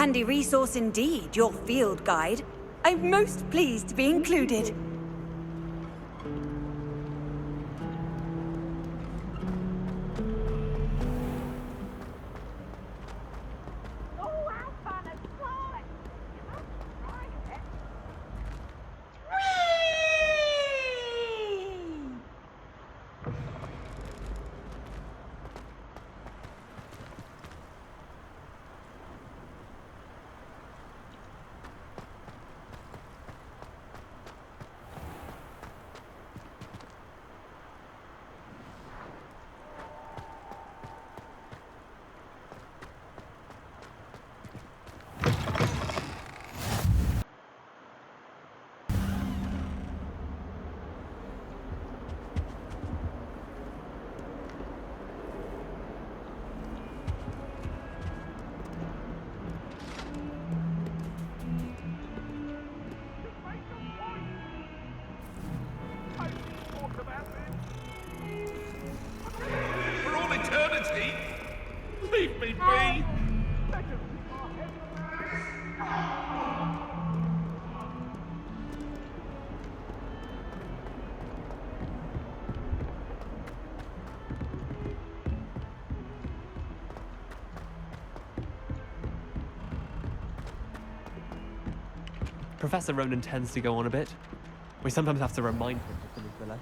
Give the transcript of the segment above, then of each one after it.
handy resource indeed, your field guide. I'm most pleased to be included. For all eternity? Leave me be! Professor Ronan tends to go on a bit. We sometimes have to remind him to finish the lesson.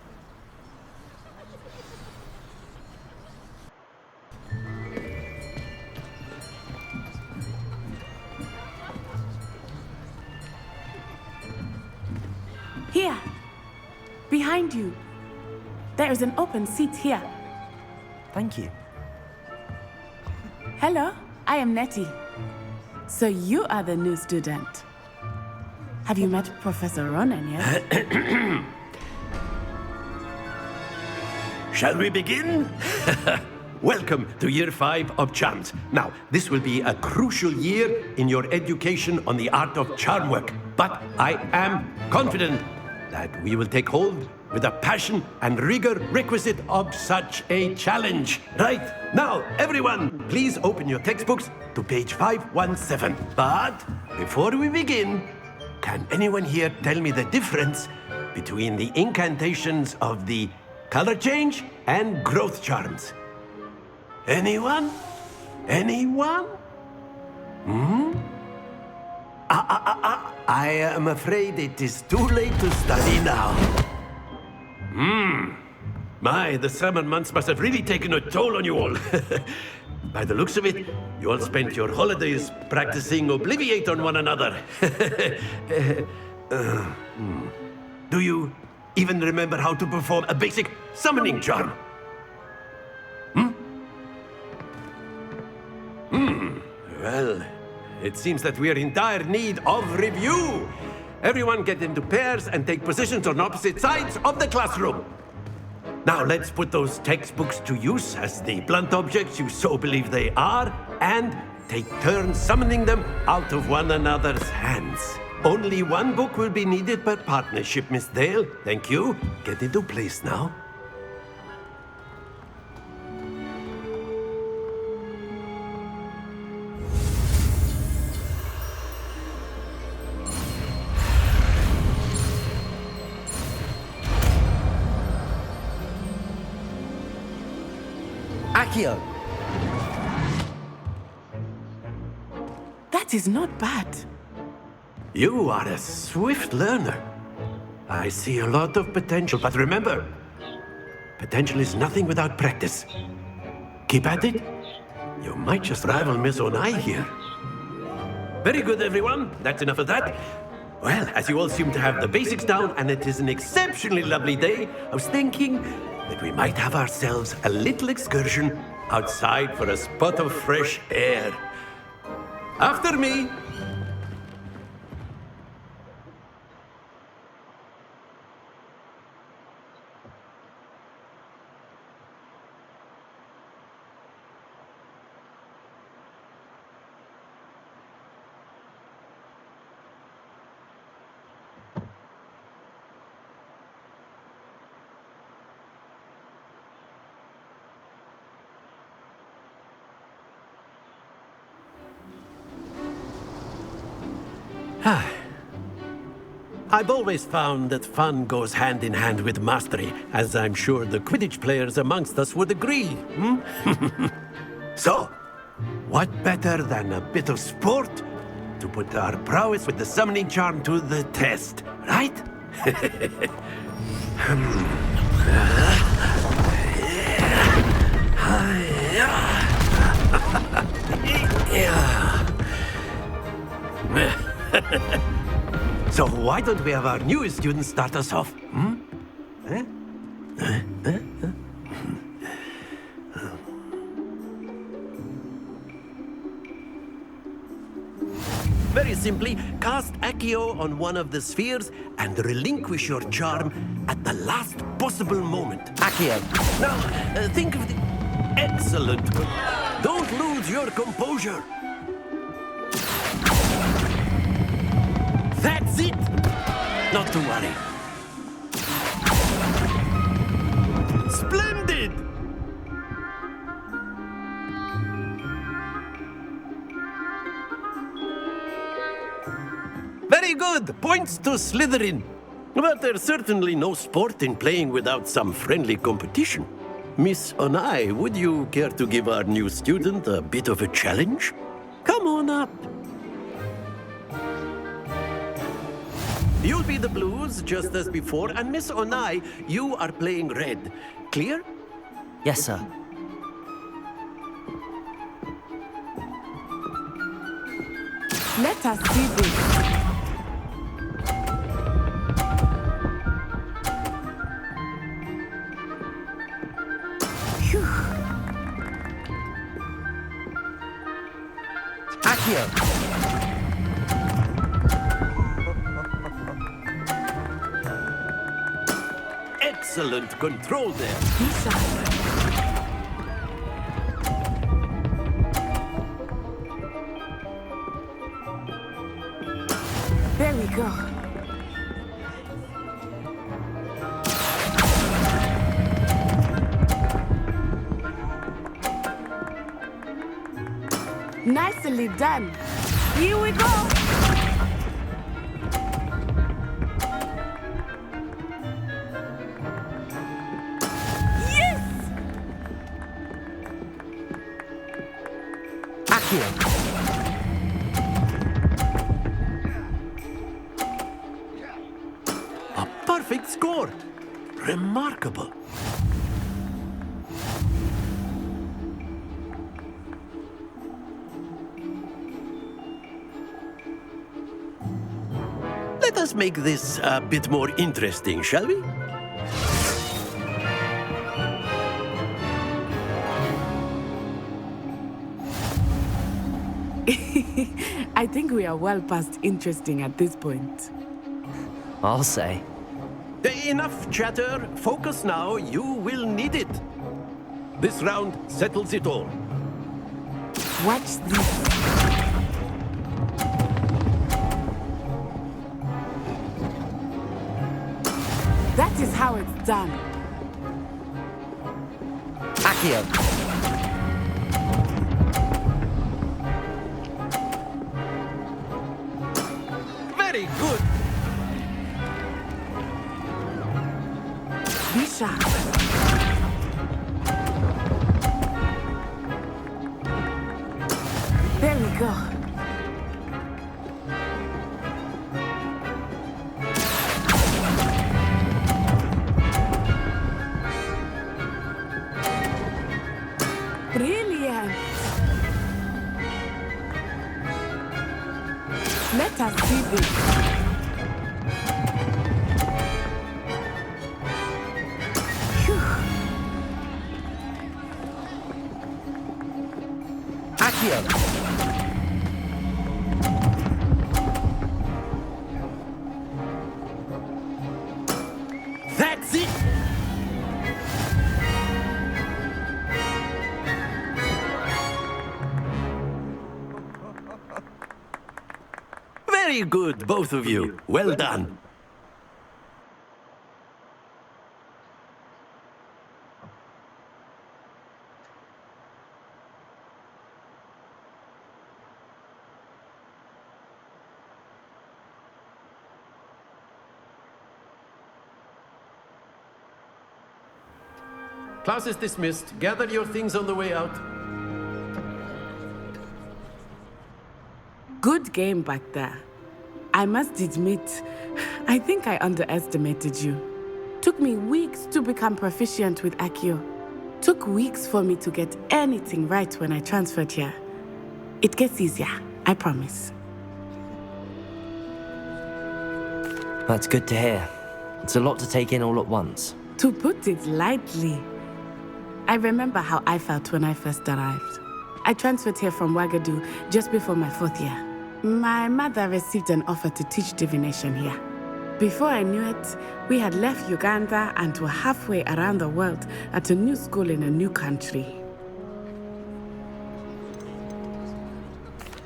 Here, behind you. There is an open seat here. Thank you. Hello, I am Nettie. So you are the new student. Have you met Professor Ronan yet? Shall we begin? Welcome to Year 5 of Charms. Now, this will be a crucial year in your education on the art of charm work. But I am confident that we will take hold with the passion and rigor requisite of such a challenge. Right, now, everyone, please open your textbooks to page 517. But before we begin, can anyone here tell me the difference between the incantations of the color change and growth charms? Anyone? Anyone? I am afraid it is too late to study now. My, the summer months must have really taken a toll on you all. By the looks of it, you all spent your holidays practicing Obliviate on one another. Do you even remember how to perform a basic summoning charm? Well, it seems that we are in dire need of review. Everyone get into pairs and take positions on opposite sides of the classroom. Now let's put those textbooks to use as the blunt objects you so believe they are, and take turns summoning them out of one another's hands. Only one book will be needed per partnership, Miss Dale. Thank you. Get into place now. Accio. That is not bad. You are a swift learner. I see a lot of potential, but remember, potential is nothing without practice. Keep at it. You might just rival Miss Onai here. Very good, everyone. That's enough of that. Well, as you all seem to have the basics down, and it is an exceptionally lovely day, I was thinking that we might have ourselves a little excursion outside for a spot of fresh air. After me. I've always found that fun goes hand in hand with mastery, as I'm sure the Quidditch players amongst us would agree. Hmm? So, what better than a bit of sport to put our prowess with the summoning charm to the test, right? So why don't we have our newest student start us off? Hmm? Very simply, cast Accio on one of the spheres and relinquish your charm at the last possible moment. Accio. Now, think of the... Excellent. Don't lose your composure. That's it! Not to worry. Splendid! Very good! Points to Slytherin. But there's certainly no sport in playing without some friendly competition. Miss Onai, would you care to give our new student a bit of a challenge? Come on up. You'll be the blues, just as before, and Miss Onai, you are playing red. Clear? Yes, sir. Let us see this. Phew. Accio! Excellent control there. Be sharp. There we go. Nicely done. Here we go. Yes! Accio! A perfect score. Remarkable. Let us make this a bit more interesting, shall we? I think we are well past interesting at this point. I'll say. Enough chatter. Focus now. You will need it. This round settles it all. Watch this. That is how it's done. Accio! Very good. Be sharp. There we go. Brilliant. Let us see this. Phew. Accio! That's it. Very good, both of you. Well done. class is dismissed. Gather your things on the way out. Good game back there. I must admit, I think I underestimated you. Took me weeks to become proficient with Accio. Took weeks for me to get anything right when I transferred here. It gets easier, I promise. That's good to hear. It's a lot to take in all at once. To put it lightly, I remember how I felt when I first arrived. I transferred here from Ouagadougou just before my 4th year. My mother received an offer to teach divination here. Before I knew it, we had left Uganda and were halfway around the world at a new school in a new country.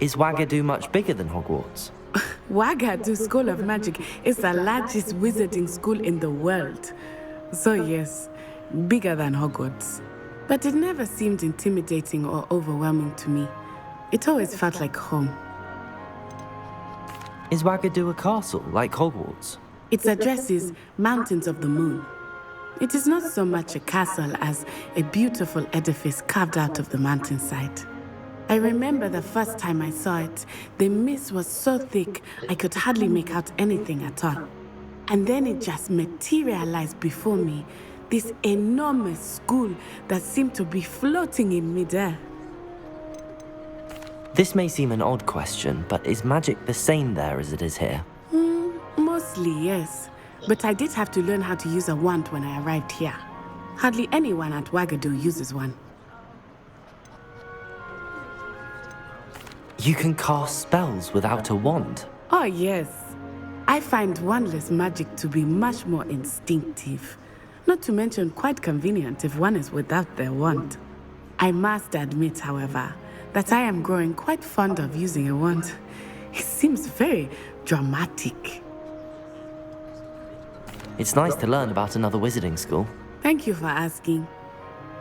Is Ouagadougou much bigger than Hogwarts? Ouagadougou School of Magic is the largest wizarding school in the world. So yes, bigger than Hogwarts. But it never seemed intimidating or overwhelming to me. It always felt like home. Is Ouagadougou a castle, like Hogwarts? Its address is Mountains of the Moon. It is not so much a castle as a beautiful edifice carved out of the mountainside. I remember the first time I saw it, the mist was so thick I could hardly make out anything at all. And then it just materialized before me, this enormous school that seemed to be floating in midair. This may seem an odd question, but is magic the same there as it is here? Mostly, yes. But I did have to learn how to use a wand when I arrived here. Hardly anyone at Ouagadougou uses one. You can cast spells without a wand. Oh, yes. I find wandless magic to be much more instinctive. Not to mention quite convenient if one is without their wand. I must admit, however, that I am growing quite fond of using a wand. It seems very dramatic. It's nice to learn about another wizarding school. Thank you for asking.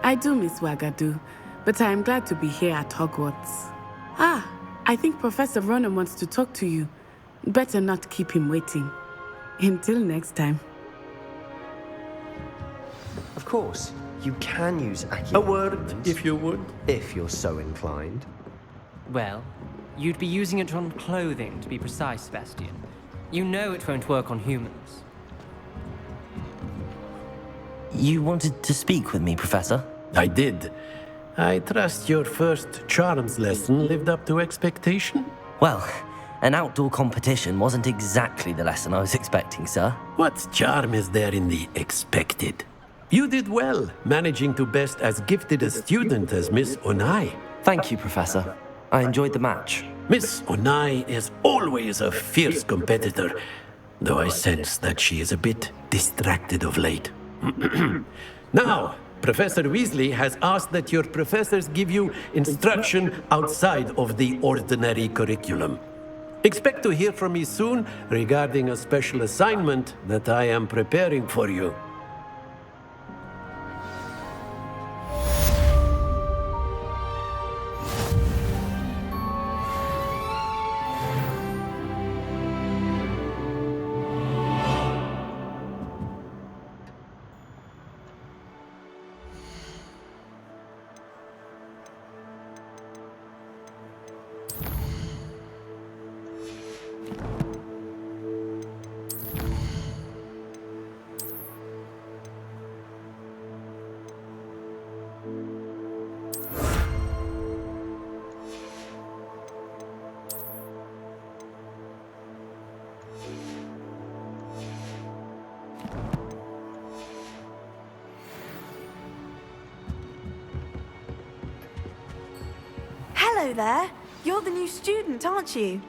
I do miss Ouagadougou, but I am glad to be here at Hogwarts. I think Professor Ronan wants to talk to you. Better not keep him waiting. Until next time. Of course, you can use Accio. A word, if you would. If you're so inclined. Well, you'd be using it on clothing, to be precise, Sebastian. You know it won't work on humans. You wanted to speak with me, Professor? I did. I trust your first charms lesson lived up to expectation? Well, an outdoor competition wasn't exactly the lesson I was expecting, sir. What charm is there in the expected? You did well, managing to best as gifted a student as Miss Onai. Thank you, Professor. I enjoyed the match. Miss Onai is always a fierce competitor, though I sense that she is a bit distracted of late. Now, Professor Weasley has asked that your professors give you instruction outside of the ordinary curriculum. Expect to hear from me soon regarding a special assignment that I am preparing for you. Hello there. You're the new student, aren't you?